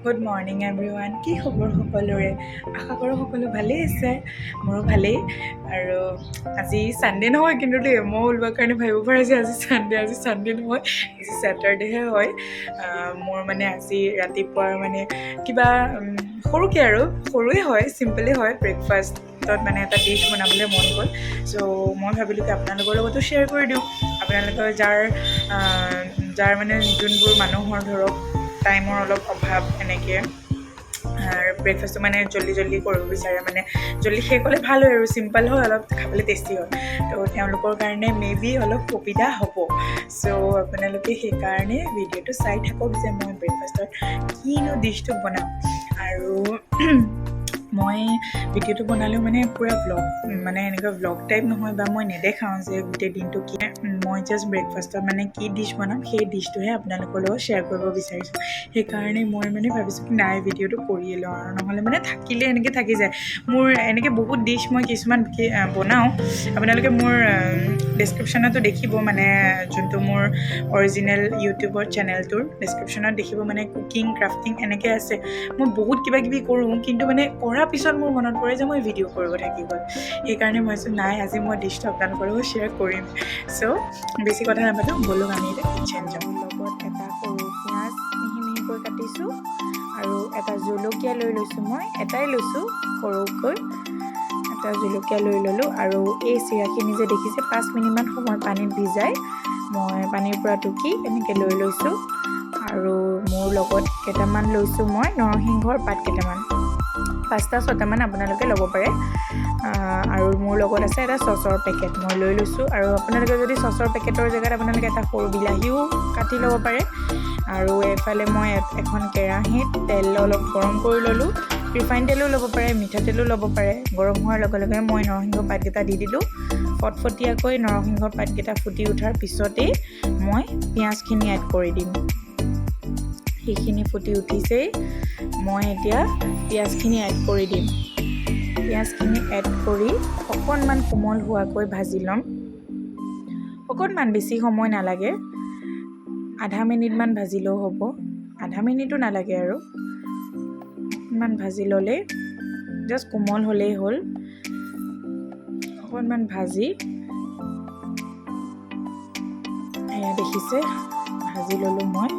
Good morning everyone. কি খবৰ সকলোৰে? আশা কৰোঁ সকলো ভালেই আছে, মোৰো ভালেই। আৰু আজি ছানডে নহয় কিন্তু দেই, মই ওলোৱাৰ কাৰণে ভাবিব পাৰে যে আজি ছানডে নহয়, আজি ছেটাৰডেহে হয়। মোৰ মানে আজি ৰাতিপুৱাৰ মানে কিবা সৰুকৈ আৰু সৰুৱে হয়, চিম্পলে হয়, ব্ৰেকফাষ্টত মানে এটা ডিছ বনাবলৈ মন গ'ল। চ' মই ভাবিলোঁ কি আপোনালোকৰ লগতো শ্বেয়াৰ কৰি দিওঁ। আপোনালোকৰ যাৰ মানে যোনবোৰ মানুহৰ ধৰক টাইমৰ অলপ অভাৱ, এনেকৈ ব্ৰেকফাষ্টটো মানে জল্দি কৰিব বিচাৰে, মানে জল্দি শেষ হ'লে ভাল হয় আৰু চিম্পল হয়, অলপ খাবলৈ টেষ্টি হয়। তো তেওঁলোকৰ কাৰণে মে বি অলপ সুবিধা হ'ব। চ' আপোনালোকে সেইকাৰণে ভিডিঅ'টো চাই থাকক যে মই ব্ৰেকফাষ্টত কিনো ডিছটো বনাওঁ। আৰু মই ভিডিঅ'টো বনালেও মানে পূৰা ভ্লগ, মানে এনেকুৱা ভ্লগ টাইপ নহয়, বা মই নেদেখাওঁ যে গোটেই দিনটো কি, মই জাষ্ট ব্ৰেকফাষ্টত মানে কি ডিছ বনাম সেই ডিছটোহে আপোনালোকৰ লগত শ্বেয়াৰ কৰিব বিচাৰিছোঁ। সেইকাৰণে মই মানে ভাবিছোঁ কি নাই, ভিডিঅ'টো কৰিয়ে লওঁ, আৰু নহ'লে মানে থাকিলে এনেকৈ থাকি যায়। মোৰ এনেকৈ বহুত ডিছ মই কিছুমান বনাওঁ, আপোনালোকে মোৰ ডেছক্ৰিপশ্যনতো দেখিব, মানে যোনটো মোৰ অৰিজিনেল ইউটিউবৰ চেনেলটোৰ ডেছক্ৰিপশ্যনত দেখিব, মানে কুকিং ক্ৰাফটিং এনেকৈ আছে। মই বহুত কিবা কিবি কৰোঁ, কিন্তু মানে কৰাৰ পিছত মোৰ মনত পৰে যে মই ভিডিঅ' কৰিব থাকি গ'ল। সেইকাৰণে মই ভাবিছোঁ নাই, আজি মই ডিছটো আপোনালোকৰ লগত শ্বেয়াৰ কৰিম। চ' বেছি কথা নাপাতোঁ, ব'লক আমি এতিয়া কিটচেন যাওঁ। লগত এটা সৰু পিঁয়াজ মিহিকৈ কাটিছোঁ, আৰু এটা জলকীয়া লৈ লৈছোঁ, মই এটাই লৈছোঁ সৰুকৈ, এটা জলকীয়া লৈ ল'লোঁ। আৰু এই চিৰাখিনি যে দেখিছে 5 মিনিটমান সময় পানীত ভিজাই মই পানীৰ পৰা টুকি এনেকৈ লৈ লৈছোঁ। আৰু মোৰ লগত কেইটামান লৈছোঁ মই নৰসিংহৰ পাত কেইটামান, 5-6টামান আপোনালোকে ল'ব পাৰে। আৰু মোৰ লগত আছে এটা চচৰ পেকেট মই লৈ লৈছোঁ। আৰু আপোনালোকে যদি চচৰ পেকেটৰ জেগাত আপোনালোকে এটা সৰু বিলাহীও কাটি ল'ব পাৰে। আৰু এইফালে মই এখন কেৰাহীত তেল অলপ গৰম কৰি ল'লোঁ, ৰিফাইন তেলো ল'ব পাৰে, মিঠাতেলো ল'ব পাৰে। গৰম হোৱাৰ লগে লগে মই নৰসিংহ পাতকেইটা দি দিলোঁ। ফটফটীয়াকৈ নৰসিংহ পাতকেইটা ফুটি উঠাৰ পিছতেই মই পিঁয়াজখিনি এড কৰি দিম। সেইখিনি ফুটি উঠিছেই, মই এতিয়া পিঁয়াজখিনি এড কৰি দিম। পিঁয়াজখিনি এড কৰি অকণমান কোমল হোৱাকৈ ভাজি ল'ম। অকণমান বেছি সময় নালাগে, আধা মিনিটমান ভাজিলেও হ'ব, আধা মিনিটো নালাগে আৰু অকণমান ভাজি ল'লে, জাষ্ট কোমল হ'লেই হ'ল। অকণমান ভাজি, এয়া দেখিছে ভাজি ল'লোঁ মই।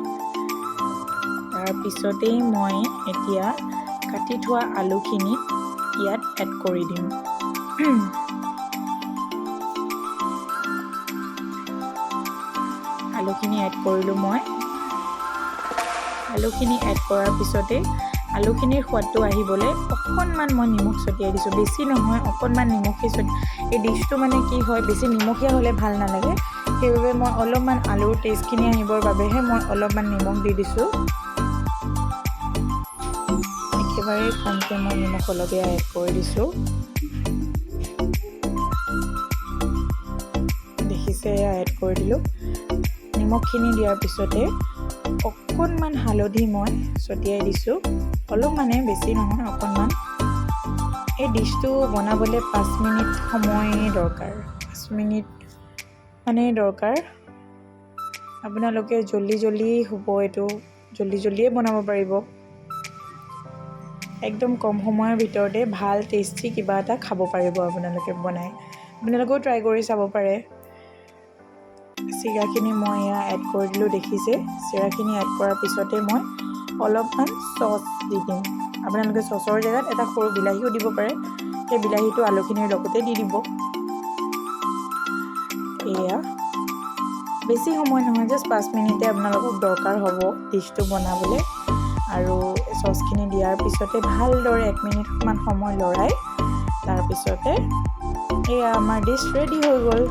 তাৰপিছতেই মই এতিয়া কাটি থোৱা আলুখিনি ইয়াত এড কৰি দিম। আলুখিনি এড কৰিলোঁ মই। আলুখিনি এড কৰাৰ পিছতে আলুখিনিৰ সোৱাদটো আহিবলৈ অকণমান মই নিমখ ছটিয়াই দিছোঁ, বেছি নহয়, অকণমান নিমখেই এই ডিছটো মানে কি হয়, বেছি নিমখীয়া হ'লে ভাল নালাগে। সেইবাবে মই অলপমান আলুৰ টেষ্টখিনি আহিবৰ বাবেহে মই অলপমান নিমখ দি দিছোঁ। একেবাৰে কমকৈ মই নিমখ অলপীয়া এড কৰি দিছোঁ। দেখিছে, এড কৰি দিলোঁ। নিমখখিনি দিয়াৰ পিছতে অকণমান হালধি মই ছটিয়াই দিছোঁ, অলপমানে, বেছি নহয়, অকণমান। এই ডিছটো বনাবলৈ 5 মিনিট সময় দৰকাৰ, 5 মিনিট মানে দৰকাৰ। আপোনালোকে জল্দি হ'ব, এইটো জল্দিয়ে বনাব পাৰিব। একদম কম সময়ৰ ভিতৰতে ভাল টেষ্টি কিবা এটা খাব পাৰিব আপোনালোকে বনাই। আপোনালোকেও ট্ৰাই কৰি চাব পাৰে। চিৰাখিনি মই এয়া এড কৰি দিলোঁ, দেখিছে। চিৰাখিনি এড কৰাৰ পিছতে মই অলপমান চচ দি দিম। আপোনালোকে চচৰ জেগাত এটা সৰু বিলাহীও দিব পাৰে, সেই বিলাহীটো আলুখিনিৰ লগতে দি দিব। এয়া বেছি সময় নহয়, জাষ্ট 5 মিনিটে আপোনালোকক দৰকাৰ হ'ব ডিছটো বনাবলৈ। আৰু চচখিনি দিয়াৰ পিছতে ভালদৰে 1 মিনিটমান সময় লৰাই, তাৰপিছতে এয়া আমাৰ ডিছ ৰেডি হৈ গ'ল।